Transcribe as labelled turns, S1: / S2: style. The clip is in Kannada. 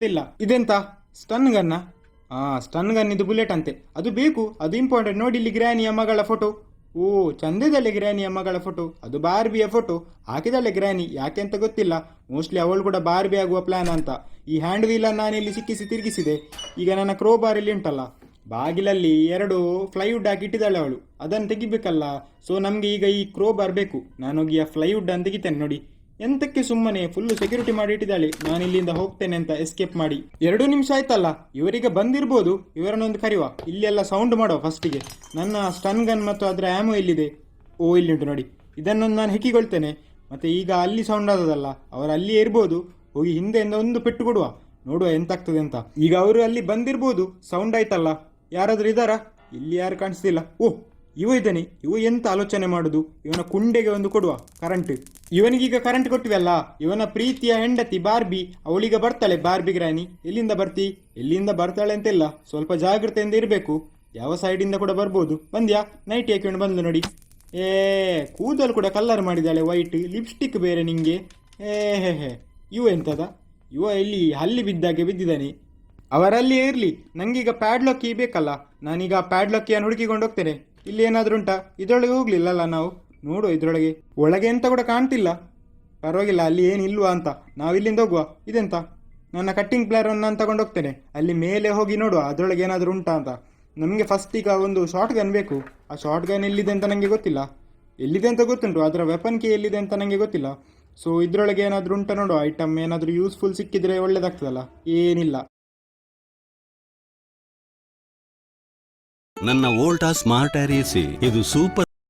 S1: ಇಲ್ಲ ಇದೆಂತ ಸ್ಟನ್ ಗನ್ನ? ಸ್ಟನ್ ಗನ್ ಇದು ಬುಲೆಟ್ ಅಂತೆ, ಅದು ಬೇಕು, ಅದು ಇಂಪಾರ್ಟೆಂಟ್. ನೋಡಿ ಇಲ್ಲಿ ಗ್ರ್ಯಾನಿಯ ಮಗಳ ಫೋಟೋ. ಓ, ಚಂದದಲ್ಲೇ ಗ್ರ್ಯಾನಿಯ ಮಗಳ ಫೋಟೋ, ಅದು ಬಾರ್ಬಿಯ ಫೋಟೋ ಹಾಕಿದಾಳೆ ಗ್ರ್ಯಾನಿ, ಯಾಕೆ ಅಂತ ಗೊತ್ತಿಲ್ಲ. ಮೋಸ್ಟ್ಲಿ ಅವಳು ಕೂಡ ಬಾರ್ಬಿ ಆಗುವ ಪ್ಲಾನ್ ಅಂತ. ಈ ಹ್ಯಾಂಡ್ ವೀಲನ್ನು ನಾನಿಲ್ಲಿ ಸಿಕ್ಕಿಸಿ ತಿರುಗಿಸಿದೆ. ಈಗ ನನ್ನ ಕ್ರೋಬಾರ್ ಇಲ್ಲಿ ಉಂಟಲ್ಲ, ಬಾಗಿಲಲ್ಲಿ 2 ಫ್ಲೈವುಡ್ ಹಾಕಿ ಇಟ್ಟಿದ್ದಾಳೆ ಅವಳು, ಅದನ್ನು ತೆಗಿಬೇಕಲ್ಲ. ಸೊ ನಮಗೆ ಈಗ ಈ ಕ್ರೋಬಾರ್ ಬೇಕು. ನಾನೋಗಿ ಆ ಫ್ಲೈವುಡ್ ಅನ್ನು ತೆಗಿತೇನೆ. ನೋಡಿ ಎಂತಕ್ಕೆ ಸುಮ್ಮನೆ ಫುಲ್ಲು ಸೆಕ್ಯೂರಿಟಿ ಮಾಡಿ ಇಟ್ಟಿದ್ದಾಳೆ. ನಾನು ಇಲ್ಲಿಂದ ಹೋಗ್ತೇನೆ ಅಂತ ಎಸ್ಕೇಪ್ ಮಾಡಿ. 2 ನಿಮಿಷ ಆಯ್ತಲ್ಲ, ಇವರಿಗೆ ಬಂದಿರ್ಬೋದು. ಇವರನ್ನೊಂದು ಕರೆಯುವ. ಇಲ್ಲೆಲ್ಲ ಸೌಂಡ್ ಮಾಡುವ ಫಸ್ಟಿಗೆ. ನನ್ನ ಸ್ಟನ್ ಗನ್ ಮತ್ತು ಅದರ ಆ್ಯಮೋ ಎಲ್ಲಿದೆ? ಓ, ಇಲ್ಲಿಂಟು ನೋಡಿ. ಇದನ್ನೊಂದು ನಾನು ಹೆಕ್ಕಿಕೊಳ್ತೇನೆ. ಮತ್ತೆ ಈಗ ಅಲ್ಲಿ ಸೌಂಡ್ ಆದದಲ್ಲ, ಅವರು ಅಲ್ಲಿಯೇ ಇರ್ಬೋದು. ಹೋಗಿ ಹಿಂದೆಯಿಂದ ಒಂದು ಪೆಟ್ಟು ಕೊಡುವ, ನೋಡುವ ಎಂತಾಗ್ತದೆ ಅಂತ. ಈಗ ಅವರು ಅಲ್ಲಿ ಬಂದಿರ್ಬೋದು. ಸೌಂಡ್ ಆಯ್ತಲ್ಲ, ಯಾರಾದರೂ ಇದ್ದಾರಾ? ಇಲ್ಲಿ ಯಾರು ಕಾಣಿಸ್ತಿಲ್ಲ. ಓ, ಇವ ಇದ್ದಾನೆ. ಇವ ಎಂತ ಆಲೋಚನೆ ಮಾಡುದು? ಇವನ ಕುಂಡೆಗೆ ಒಂದು ಕೊಡುವ ಕರೆಂಟ್. ಇವನಿಗೀಗ ಕರೆಂಟ್ ಕೊಟ್ಟಿವಲ್ಲ. ಇವನ ಪ್ರೀತಿಯ ಹೆಂಡತಿ ಬಾರ್ಬಿ, ಅವಳೀಗ ಬರ್ತಾಳೆ. ಬಾರ್ಬಿ ಗ್ರಾನಿ ಎಲ್ಲಿಂದ ಬರ್ತಿ? ಎಲ್ಲಿಂದ ಬರ್ತಾಳೆ ಅಂತಿಲ್ಲ, ಸ್ವಲ್ಪ ಜಾಗ್ರತೆಯಿಂದ ಇರಬೇಕು. ಯಾವ ಸೈಡಿಂದ ಕೂಡ ಬರ್ಬೋದು. ಬಂದ್ಯಾ? ನೈಟ್ ಹಾಕೊಂಡು ಬಂದ್ಲು ನೋಡಿ. ಏ, ಕೂದಲು ಕೂಡ ಕಲ್ಲರ್ ಮಾಡಿದ್ದಾಳೆ, ವೈಟ್ ಲಿಪ್ಸ್ಟಿಕ್ ಬೇರೆ ನಿಂಗೆ. ಹೇ ಹೇ, ಇವ ಎಂತದ? ಇವ ಇಲ್ಲಿ ಹಲ್ಲಿ ಬಿದ್ದಾಗೆ ಬಿದ್ದಿದ್ದಾನೆ. ಅವರಲ್ಲಿ ಇರಲಿ, ನಂಗೀಗ ಪ್ಯಾಡ್ಲಾಕ್ ಕೀ ಬೇಕಲ್ಲ. ನಾನೀಗ ಪ್ಯಾಡ್ಲಾಕ್ ಕೀಯನ್ನು ಹುಡುಕಿಕೊಂಡು ಹೋಗ್ತೇನೆ. ಇಲ್ಲಿ ಏನಾದರೂ ಉಂಟಾ? ಇದರೊಳಗೆ ಹೋಗ್ಲಿಲ್ಲಲ್ಲ ನಾವು. ನೋಡು ಇದರೊಳಗೆ, ಒಳಗೆ ಎಂತ ಕೂಡ ಕಾಣ್ತಿಲ್ಲ. ಪರವಾಗಿಲ್ಲ, ಅಲ್ಲಿ ಏನಿಲ್ವಾ ಅಂತ. ನಾವು ಇಲ್ಲಿಂದ ಹೋಗುವ. ಇದೆಂತ? ನನ್ನ ಕಟ್ಟಿಂಗ್ ಪ್ಲೇಯರನ್ನು ನಾನು ತಗೊಂಡು ಹೋಗ್ತೇನೆ. ಅಲ್ಲಿ ಮೇಲೆ ಹೋಗಿ ನೋಡುವ ಅದರೊಳಗೆ ಏನಾದರೂ ಉಂಟಾ ಅಂತ. ನಮಗೆ ಫಸ್ಟ್ ಈಗ ಒಂದು ಶಾರ್ಟ್ ಗನ್ ಬೇಕು. ಆ ಶಾರ್ಟ್ ಗನ್ ಎಲ್ಲಿದೆ ಅಂತ ನನಗೆ ಗೊತ್ತಿಲ್ಲ. ಎಲ್ಲಿದೆ ಅಂತ ಗೊತ್ತುಂಟು, ಅದರ ವೆಪನ್ ಕೀ ಎಲ್ಲಿದೆ ಅಂತ ನನಗೆ ಗೊತ್ತಿಲ್ಲ. ಸೊ ಇದರೊಳಗೆ ಏನಾದರೂ ಉಂಟಾ ನೋಡುವ. ಐಟಮ್ ಏನಾದರೂ ಯೂಸ್ಫುಲ್ ಸಿಕ್ಕಿದ್ರೆ ಒಳ್ಳೇದಾಗ್ತದಲ್ಲ. ಏನಿಲ್ಲ.
S2: ನನ್ನ ವೋಲ್ಟಾ ಸ್ಮಾರ್ಟ್ ಏರ್ ಎಸಿ ಇದು ಸೂಪರ್